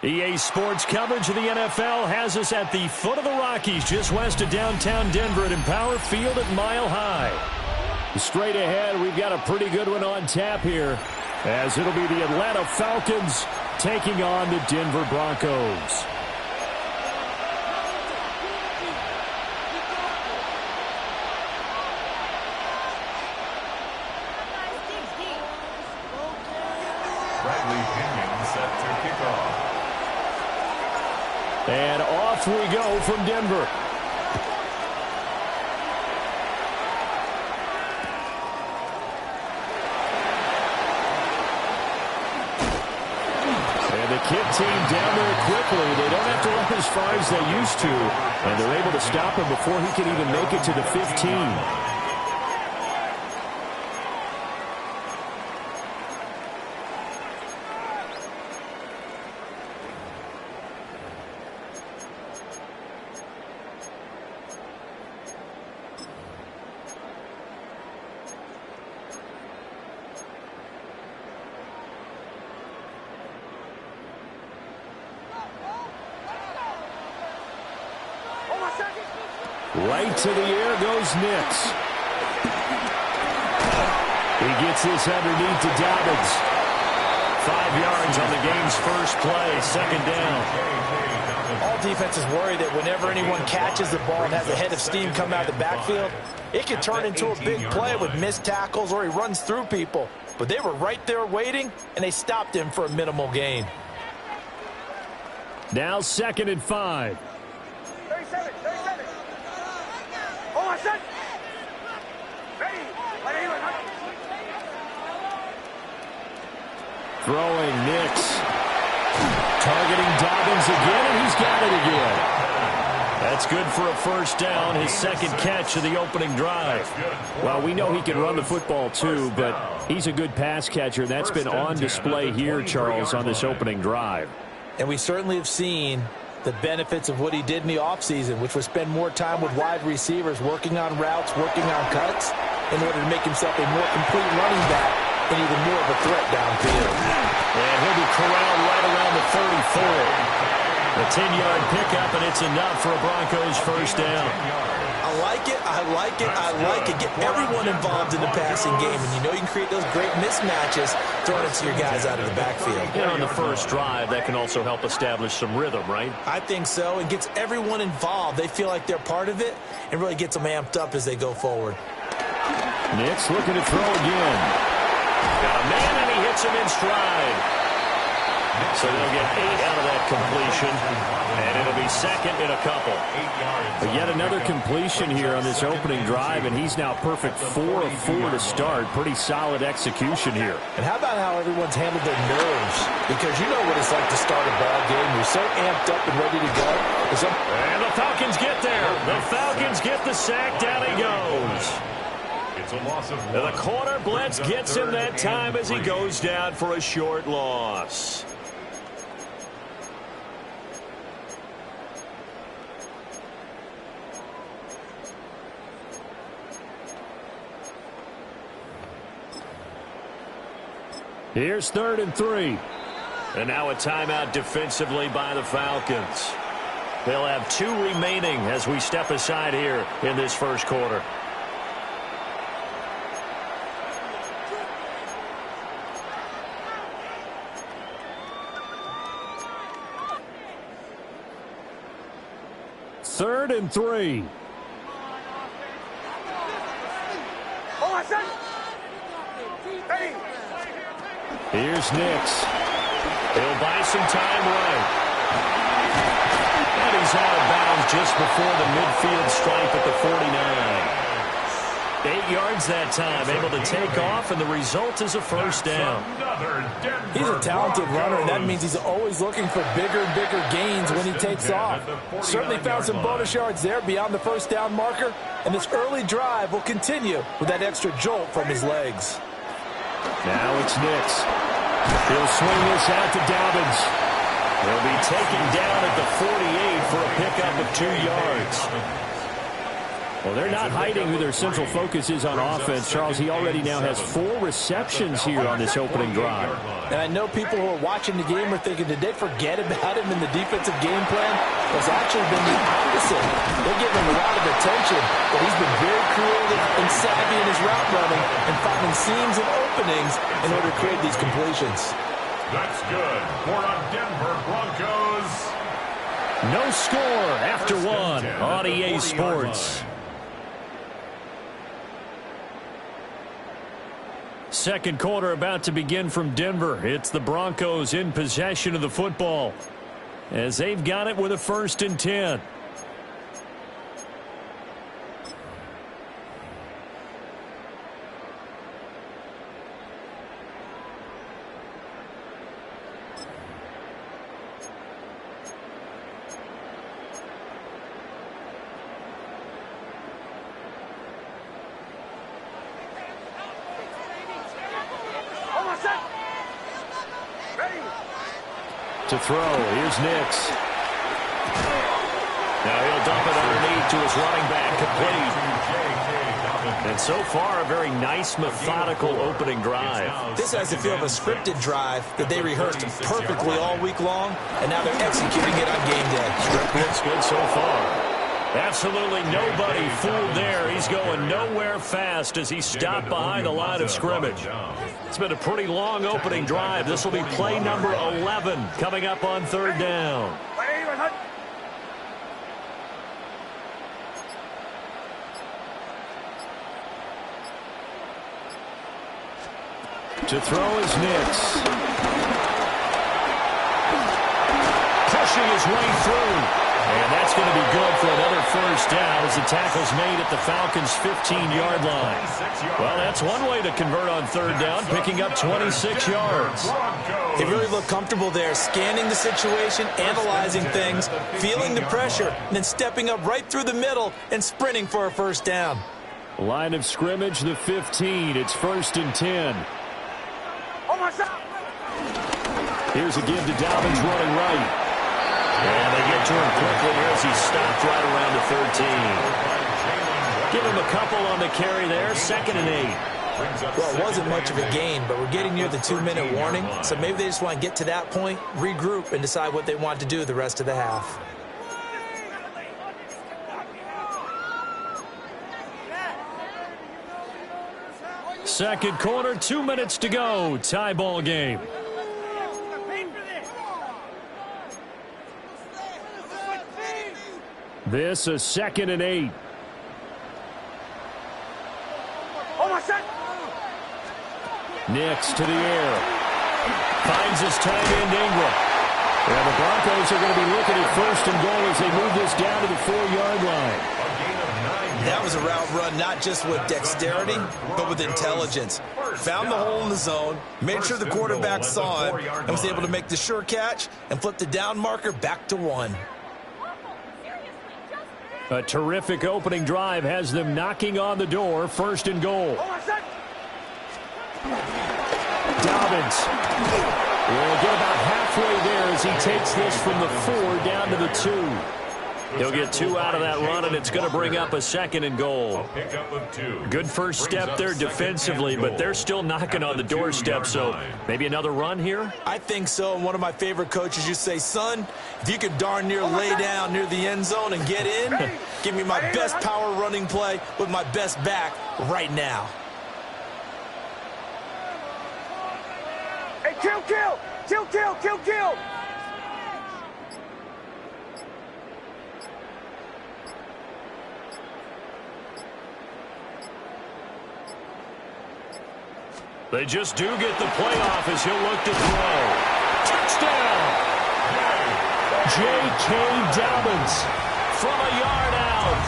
EA Sports coverage of the NFL has us at the foot of the Rockies, just west of downtown Denver at Empower Field at Mile High. Straight ahead, we've got a pretty good one on tap here, as it'll be the Atlanta Falcons taking on the Denver Broncos. And off we go from Denver. And the Kid team down there quickly. They don't have to run as far as they used to. And they're able to stop him before he can even make it to the 15. Right to the air goes Nix. He gets this underneath to Dobbins. 5 yards on the game's first play, second down. All defenses worry that whenever anyone catches the ball and has a head of steam come out of the backfield, it can turn into a big play with missed tackles or he runs through people. But they were right there waiting, and they stopped him for a minimal gain. Now 2nd and 5. 37. Oh, I said. Ready. Throwing Nix. Targeting Dobbins again, and he's got it again. That's good for a first down, his second catch of the opening drive. Well, we know he can run the football too, but he's a good pass catcher. That's been on display here, Charles, on this opening drive. And we certainly have seen the benefits of what he did in the offseason, which was spend more time with wide receivers, working on routes, working on cuts, in order to make himself a more complete running back and even more of a threat downfield. And he'll be corralled right around the 34. A 10-yard pickup, and it's enough for a Broncos first down. I like it, I like it, I like it. Get everyone involved in the passing game, and you know you can create those great mismatches throwing it to your guys out of the backfield. You know, on the first drive, that can also help establish some rhythm, right? I think so. It gets everyone involved. They feel like they're part of it, and really gets them amped up as they go forward. Nix looking to throw again. Got a man, and he hits him in stride. So they'll get 8 out of that completion, and it'll be second in a couple. But yet another completion here on this opening drive, and he's now perfect 4 of 4 to start. Pretty solid execution here. And how about how everyone's handled their nerves? Because you know what it's like to start a ball game. You're so amped up and ready to go. And the Falcons get there. The Falcons get the sack. Down he goes. It's a loss of 1. The corner blitz gets him that time as he goes down for a short loss. Here's 3rd and 3. And now a timeout defensively by the Falcons. They'll have 2 remaining as we step aside here in this first quarter. Third and 3. Oh, I said. Ready. Here's Nix. He'll buy some time right. And he's out of bounds just before the midfield stripe at the 49. 8 yards that time, able to take off, and the result is a first down. He's a talented runner, and that means he's always looking for bigger and bigger gains when he takes off. Certainly found some bonus yards there beyond the first down marker, and this early drive will continue with that extra jolt from his legs. Now it's Nix. He'll swing this out to Dobbins. He'll be taken down at the 48 for a pickup of 2 yards. Well, they're not hiding who their central focus is on offense. Charles, he already now has 4 receptions here on this opening drive. And I know people who are watching the game are thinking, did they forget about him in the defensive game plan? It's actually been the opposite. They're giving him a lot of attention, but he's been very creative and savvy in his route running and finding seams and openings in order to create these completions. That's good for our Denver Broncos. No score after 1 on EA Sports. Second quarter about to begin from Denver. It's the Broncos in possession of the football as they've got it with a 1st and 10. To throw, here's Nix. Now he'll dump it underneath to his running back, complete. And so far, a very nice, methodical opening drive. This has the feel of a scripted drive that they rehearsed perfectly all week long, and now they're executing it on game day. Script looks good so far. Absolutely nobody fooled there. He's going nowhere fast as he stopped behind the line of scrimmage. It's been a pretty long opening drive. This will be play number 11 coming up on 3rd down. To throw is Nix. Pushing his way through. And that's going to be good for another 1st down as the tackle's made at the Falcons' 15-yard line. Well, that's one way to convert on 3rd down, picking up 26 yards. They really look comfortable there, scanning the situation, analyzing things, feeling the pressure, and then stepping up right through the middle and sprinting for a 1st down. Line of scrimmage, the 15. It's 1st and 10. Here's a give to Dobbins running right. And they get to him quickly here as he stopped right around the 13. Give him a couple on the carry there, 2nd and 8. Well, it wasn't much of a gain, but we're getting near the 2-minute warning, so maybe they just want to get to that point, regroup, and decide what they want to do the rest of the half. Second quarter, 2 minutes to go. Tie ball game. This a 2nd and 8. Nix to the air. Finds his tight end Ingram. And the Broncos are going to be looking at 1st and goal as they move this down to the 4-yard line. That was a route run not just with dexterity, but with intelligence. Found the hole in the zone, made sure the quarterback saw it, and was able to make the sure catch and flip the down marker back to 1. A terrific opening drive has them knocking on the door. 1st and goal. Dobbins will get about halfway there as he takes this from the 4 down to the 2. He'll get 2 out of that run, and it's going to bring up a 2nd and goal. Good first step there defensively, but they're still knocking on the doorstep, so maybe another run here? I think so. One of my favorite coaches used to say, son, if you could darn near lay down near the end zone and get in, give me my best power running play with my best back right now. Hey, kill! They just do get the playoff as he'll look to throw. Touchdown! J.K. Dobbins from a yard out.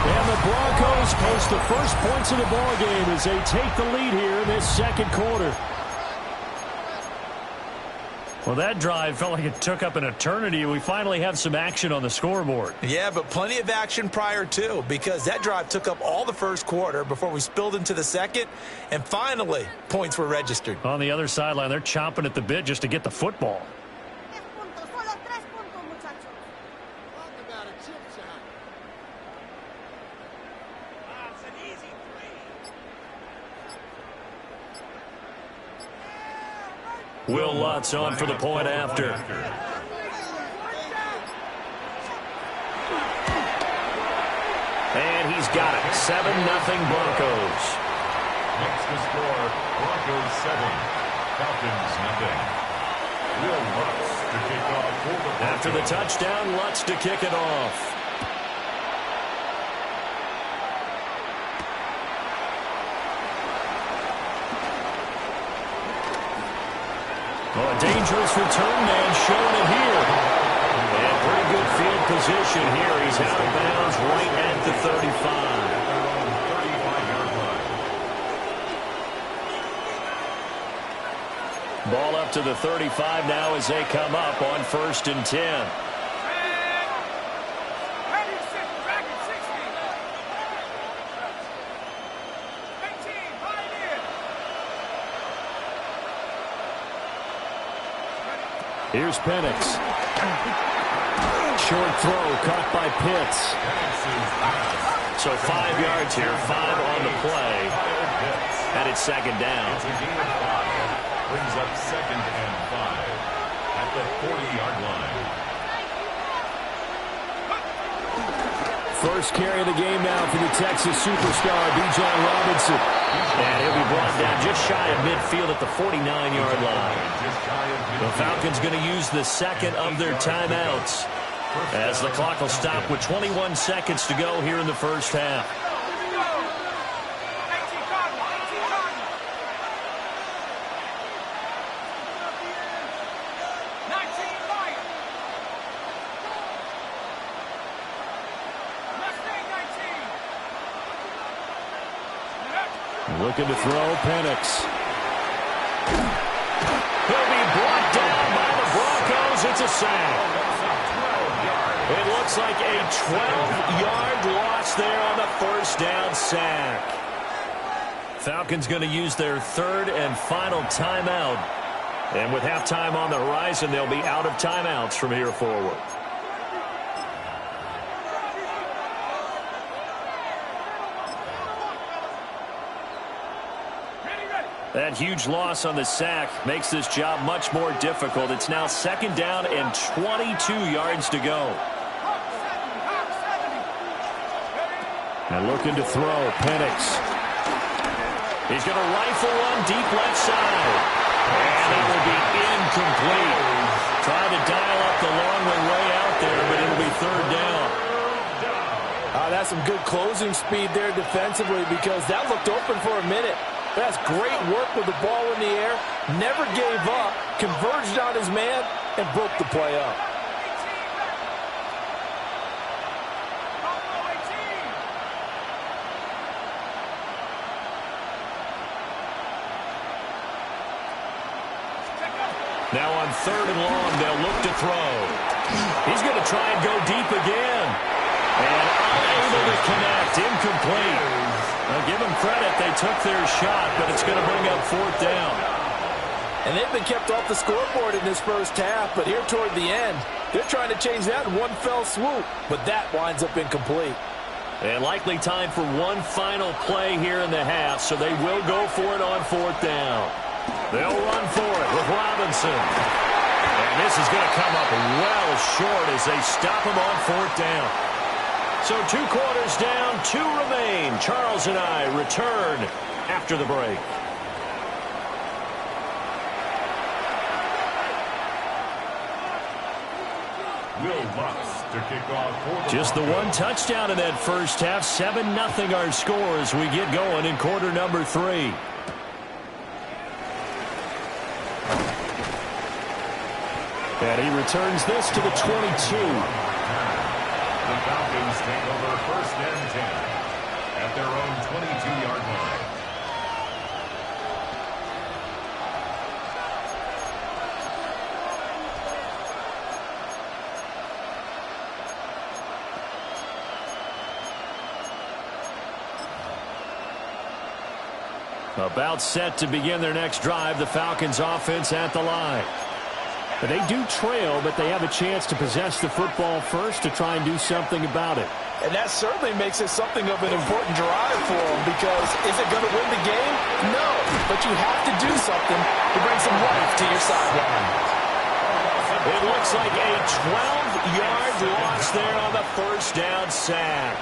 And the Broncos post the first points of the ballgame as they take the lead here in this second quarter. Well, that drive felt like it took up an eternity. We finally have some action on the scoreboard. Yeah, but plenty of action prior to, because that drive took up all the first quarter before we spilled into the second, and finally, points were registered. On the other sideline, they're chomping at the bit just to get the football. Will Lutz on for the point after. And he's got it. 7-0 Broncos. Makes the score Broncos 7, Falcons 0. Will Lutz to kick off for the Broncos. After the touchdown, Lutz to kick it off. Oh, a dangerous return man showing it here. And pretty good field position here. He's out of bounds right at the 35. Ball up to the 35 now as they come up on 1st and 10. Here's Penix. Short throw caught by Pitts. So 5 yards here, 5 on the play. And it's 2nd down. Brings up 2nd and 5 at the 40-yard line. First carry of the game now for the Texas superstar, Bijan Robinson. And he'll be brought down just shy of midfield at the 49-yard line. The Falcons going to use the 2nd of their timeouts as the clock will stop with 21 seconds to go here in the first half. Looking to throw, Penix. He'll be brought down by the Broncos. It's a sack. It looks like a 12-yard loss there on the 1st down sack. Falcons going to use their 3rd and final timeout. And with halftime on the horizon, they'll be out of timeouts from here forward. That huge loss on the sack makes this job much more difficult. It's now 2nd down and 22 yards to go. And looking to throw, Penix. He's going to rifle one deep left side. And it will be incomplete. Trying to dial up the long way out there, but it'll be 3rd down. That's some good closing speed there defensively because that looked open for a minute. That's great work with the ball in the air. Never gave up. Converged on his man and broke the play up. Now on 3rd and long, they'll look to throw. He's going to try and go deep again. And unable to connect. Incomplete. Now give them credit. They took their shot, but it's going to bring up 4th down. And they've been kept off the scoreboard in this first half, but here toward the end, they're trying to change that in one fell swoop, but that winds up incomplete. And likely time for one final play here in the half, so they will go for it on 4th down. They'll run for it with Robinson. And this is going to come up well short as they stop him on 4th down. So 2 quarters down, 2 remain. Charles and I return after the break. Will Lutz to kick off for the Just the one touchdown in that first half. 7-0 our score as we get going in quarter number 3. And he returns this to the 22. The Falcons take over 1st and 10 at their own 22-yard line. About set to begin their next drive, the Falcons offense at the line. They do trail, but they have a chance to possess the football first to try and do something about it. And that certainly makes it something of an important drive for him, because is it going to win the game? No. But you have to do something to bring some life to your sideline. It looks like a 12-yard loss there on the first down sack.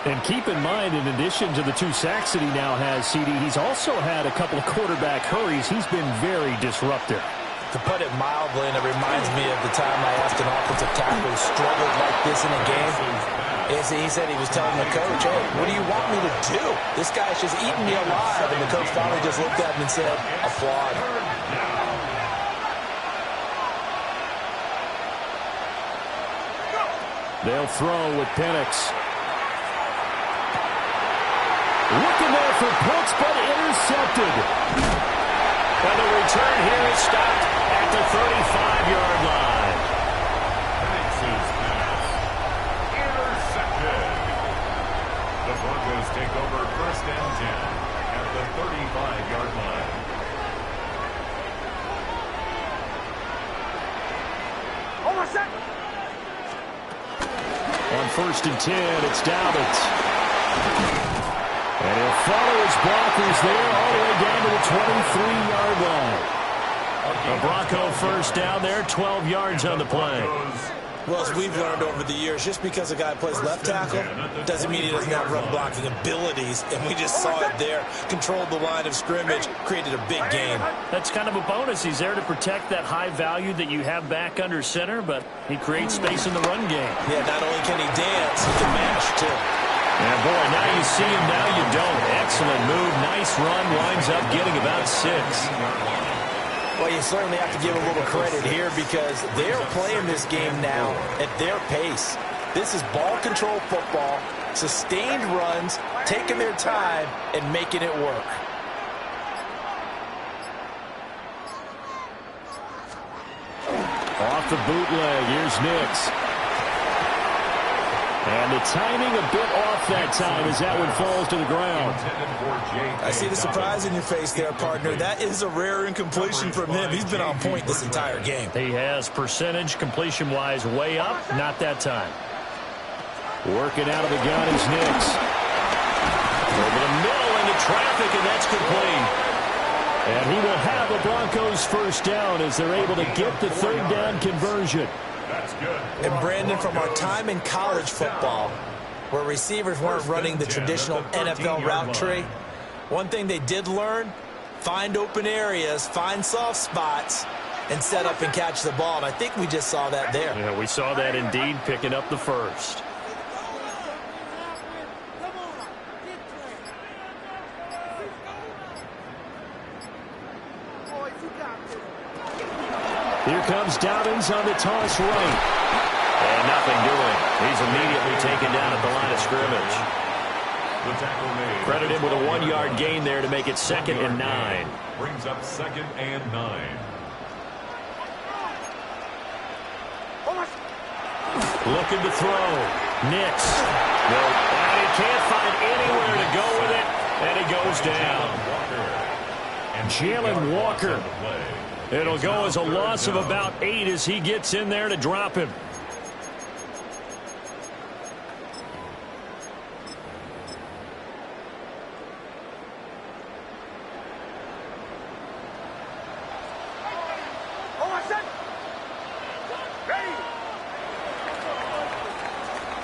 And keep in mind, in addition to the 2 sacks that he now has, CD, he's also had a couple of quarterback hurries. He's been very disruptive. To put it mildly, and it reminds me of the time I asked an offensive tackle who struggled like this in a game. He said he was telling the coach, hey, what do you want me to do? This guy's just eating me alive. And the coach finally just looked at him and said, applaud. They'll throw with Penix. Looking there for Pitts, but intercepted. And the return here is stopped at the 35-yard line. Penix's pass. Intercepted. The Broncos take over first and 10 at the 35-yard line. Almost set. On first and 10, it's Dalvin. And he'll follow his blockers there all the way down to the 23-yard line. A Bronco first down there, 12 yards on the play. Well, as we've learned over the years, just because a guy plays left tackle doesn't mean he doesn't have run blocking abilities. And we just saw it there. Controlled the line of scrimmage, created a big gain. That's kind of a bonus. He's there to protect that high value that you have back under center, but he creates space in the run game. Yeah, not only can he dance, he can mash, too. And boy, now you see him, now you don't. Excellent move, nice run, winds up getting about 6. Well, you certainly have to give a little credit here, because they're playing this game now at their pace. This is ball control football, sustained runs, taking their time, and making it work. Off the bootleg, here's Nix. And the timing a bit off that time as that one falls to the ground. I see the surprise in your face there, partner. That is a rare incompletion from him. He's been on point this entire game. He has percentage completion-wise way up, not that time. Working out of the gun is Nix. Over the middle into traffic, and that's complete. And he will have the Broncos first down as they're able to get the third down conversion. That's good. And Brandon, from our time in college football, where receivers weren't running the traditional NFL route tree, one thing they did learn, find open areas, find soft spots, and set up and catch the ball. And I think we just saw that there. Yeah, we saw that indeed, picking up the first. Here comes Dobbins on the toss right. And nothing doing. He's immediately taken down at the line of scrimmage. The tackle made. Credit him with a 1-yard gain there to make it 2nd and 9. Brings up 2nd and 9. Looking to throw. Nix. No, and he can't find anywhere to go with it. And he goes down. Jalen Walker. It'll go as a loss of about 8 as he gets in there to drop him.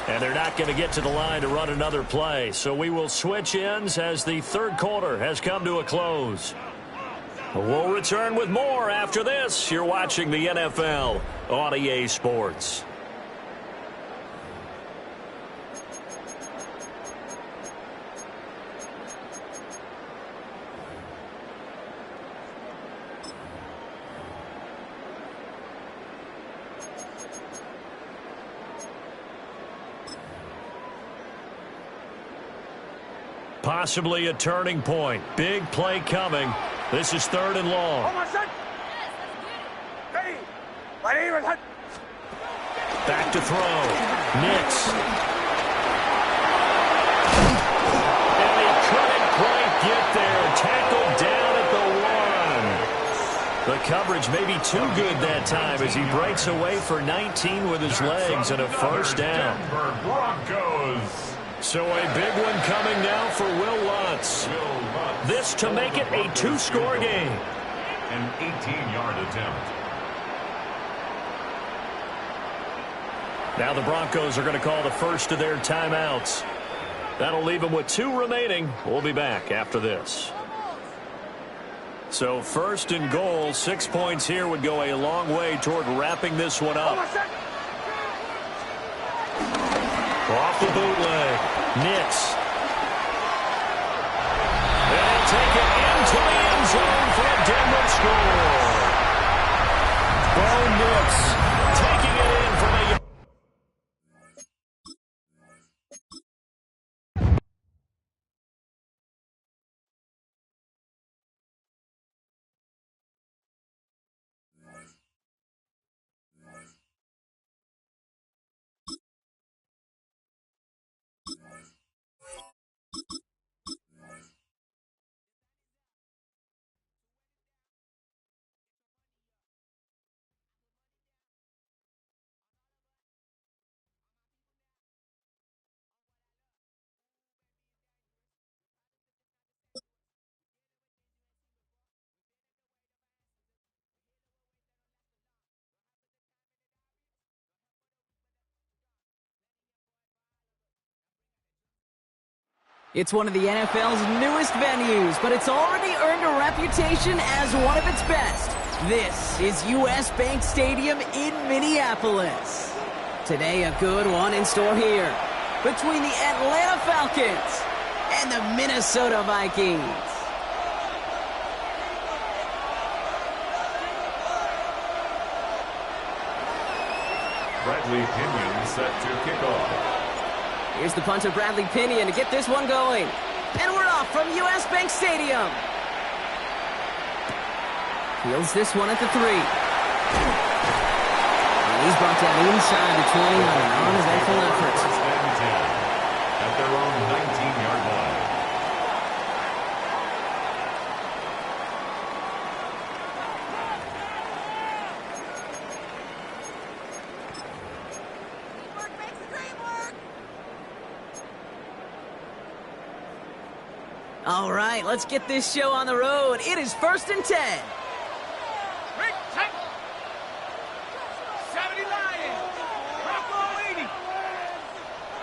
And they're not going to get to the line to run another play. So we will switch ends as the third quarter has come to a close. We'll return with more after this. You're watching the NFL on EA Sports. Possibly a turning point. Big play coming. This is 3rd and long. Back to throw. Nix. And he couldn't quite get there. Tackled down at the 1. The coverage may be too good that time as he breaks away for 19 with his legs and a first down. Denver Broncos. So a big one coming now for Will Lutz. This to make it a two-score game. An 18-yard attempt. Now the Broncos are going to call the first of their timeouts. That'll leave them with 2 remaining. We'll be back after this. So first and goal, 6 points here would go a long way toward wrapping this one up. Off the bootleg. Nix. They'll take it into the end zone for a Denver score. Bo Nix taking it in from a... It's one of the NFL's newest venues, but it's already earned a reputation as one of its best. This is US Bank Stadium in Minneapolis. Today, a good one in store here between the Atlanta Falcons and the Minnesota Vikings. Bradley Pinion set to kick off. Here's the punter, Bradley Pinion, to get this one going. And we're off from US Bank Stadium. Fields this one at the 3. And he's brought down inside the 20 on an uneventful effort. First and 10 at their own 19-yard line. All right, let's get this show on the road. It is 1st and 10.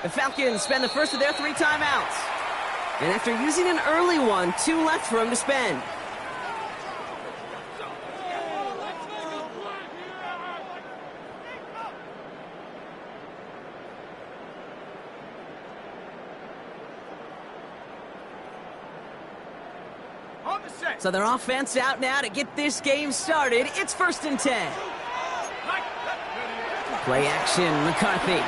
The Falcons spend the first of their 3 timeouts. And after using an early one, 2 left for him to spend. So their offense out now to get this game started. It's 1st and 10. Play action, McCarthy.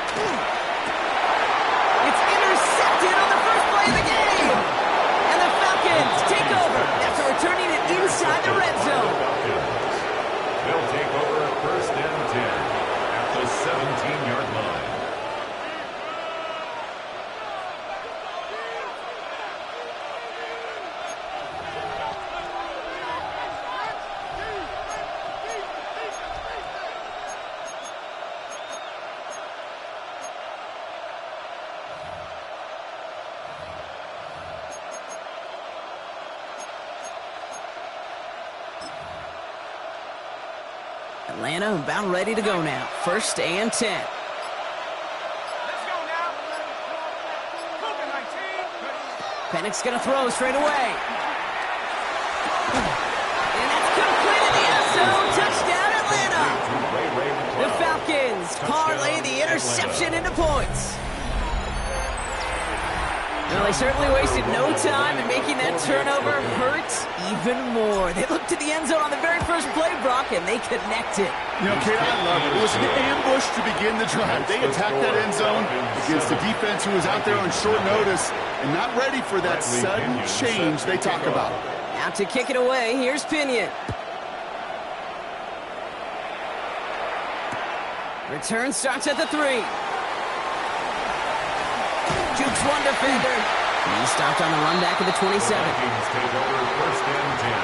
It's intercepted on the first play of the game. And the Falcons take over after returning it inside the red zone. They'll take over at 1st and 10 at the 17-yard line. Atlanta about ready to go now. 1st and 10. Let's go now. Cougar 19. Pennick's going to throw straight away. And that's complete in the end zone. Touchdown, Atlanta. The Falcons parlay the interception into points. Well, they certainly wasted no time in making that turnover hurt even more. They looked to the end zone on the very first play, Brock, and they connected. You know, Kate, I love it. It was an ambush to begin the drive. They attacked that end zone against a defense who was out there on short notice and not ready for that sudden change they talk about. Out to kick it away, here's Pinion. Return starts at the 3. Jukes one defender. He stopped on the run back of the 27. Vikings take over 1st and 10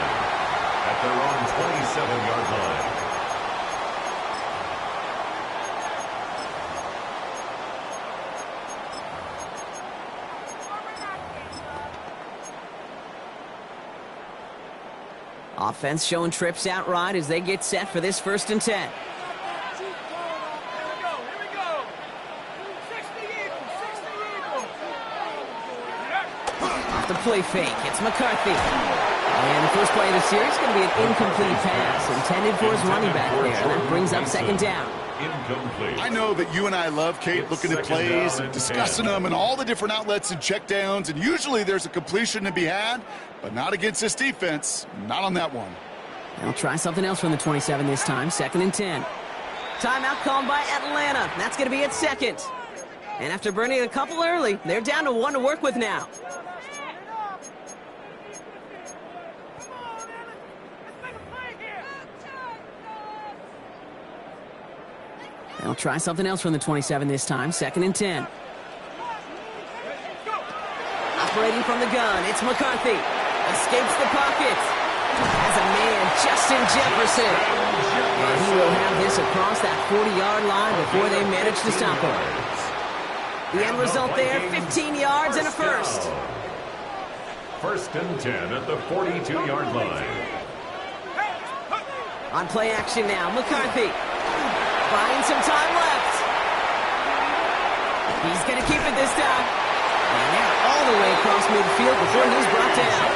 at at their own 27-yard line. Offense showing trips out right as they get set for this 1st and 10. Here we go. 60 Eagles. Off the play fake, it's McCarthy. And the first play of the series is going to be an incomplete pass intended for his running back there. And that brings up 2nd down. Incomplete. I know that you and I love, Kate, looking at plays and discussing them and all the different outlets and checkdowns, and usually there's a completion to be had, but not against this defense. Not on that one. They'll try something else from the 27 this time, 2nd and 10. Timeout called by Atlanta. That's going to be at 2nd. And after burning a couple early, they're down to 1 to work with now. They'll try something else from the 27 this time, 2nd and 10. Operating from the gun, it's McCarthy. Escapes the pocket. Has a man, Justin Jefferson. And he will have this across that 40-yard line before they manage to stop him. The end result there, 15 yards and a first. 1st and 10 at the 42-yard line. On play action now, McCarthy. Buying some time left. He's going to keep it this time. And they're all the way across midfield before he's brought down.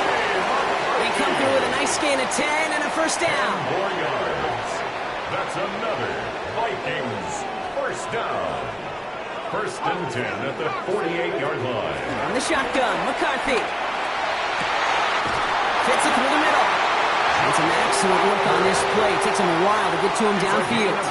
They come through with a nice gain of 10 and a first down. 4 yards. That's another Vikings first down. 1st and 10 at the 48-yard line. On the shotgun, McCarthy. Fits it through the middle. And some excellent work on this play. Takes him a while to get to him downfield.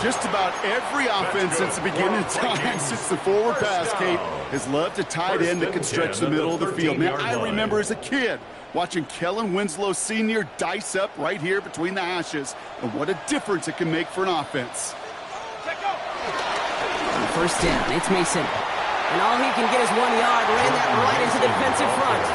Just about every offense since the beginning of time, since the forward pass, Kate, has loved a tight end that can stretch the middle of the field. Now, I remember as a kid watching Kellen Winslow Sr. dice up right here between the hashes, and what a difference it can make for an offense. On first down, it's Mason. And all he can get is 1 yard, ran that right into the defensive front.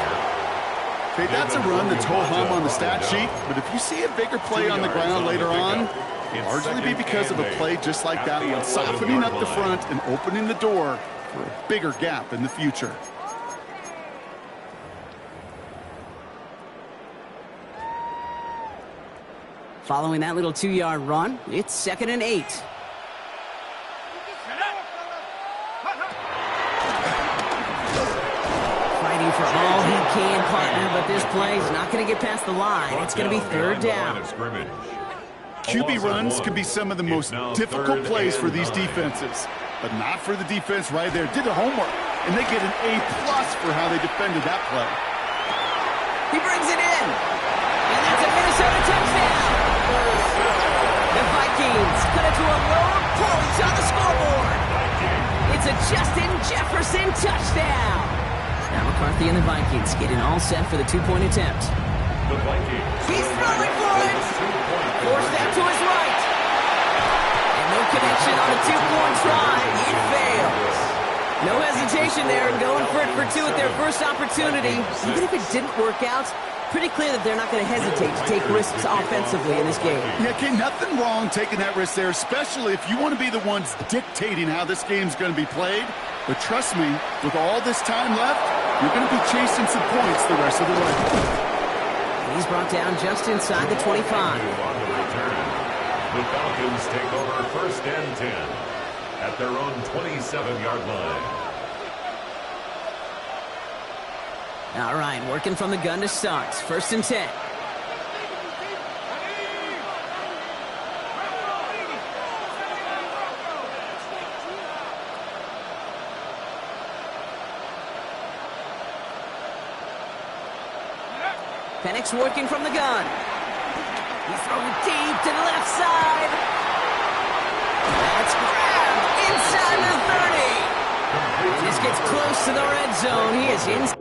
Okay, that's a run that's ho-hum on the stat sheet, but if you see a bigger play on the ground later on, it'll largely be because of a play just like that one, softening up the front and opening the door for a bigger gap in the future. Following that little 2-yard run, it's 2nd and 8. Fighting for all he can, partner, but this play is not going to get past the line. It's going to be 3rd down. QB runs can be some of the most difficult plays for these defenses, but not for the defense right there. Did the homework, and they get an A+ for how they defended that play. He brings it in, and that's a Minnesota touchdown. The Vikings cut it to a lower point on the scoreboard. It's a Justin Jefferson touchdown. Now McCarthy and the Vikings getting all set for the 2-point attempt. The Vikings. He's throwing for it. Forced out to his right. And no connection on the 2-point try. It fails. No hesitation there in going for it for 2 at their first opportunity. Even if it didn't work out, pretty clear that they're not going to hesitate to take risks offensively in this game. Yeah, okay, nothing wrong taking that risk there, especially if you want to be the ones dictating how this game's going to be played. But trust me, with all this time left, you're going to be chasing some points the rest of the way. He's brought down just inside the 25. On the return, the Falcons take over 1st and 10 at their own 27-yard line. All right, working from the gun to start. 1st and 10. Penix working from the gun. He's throwing deep to the left side. That's grabbed inside the 30. This gets close to the red zone. He is in.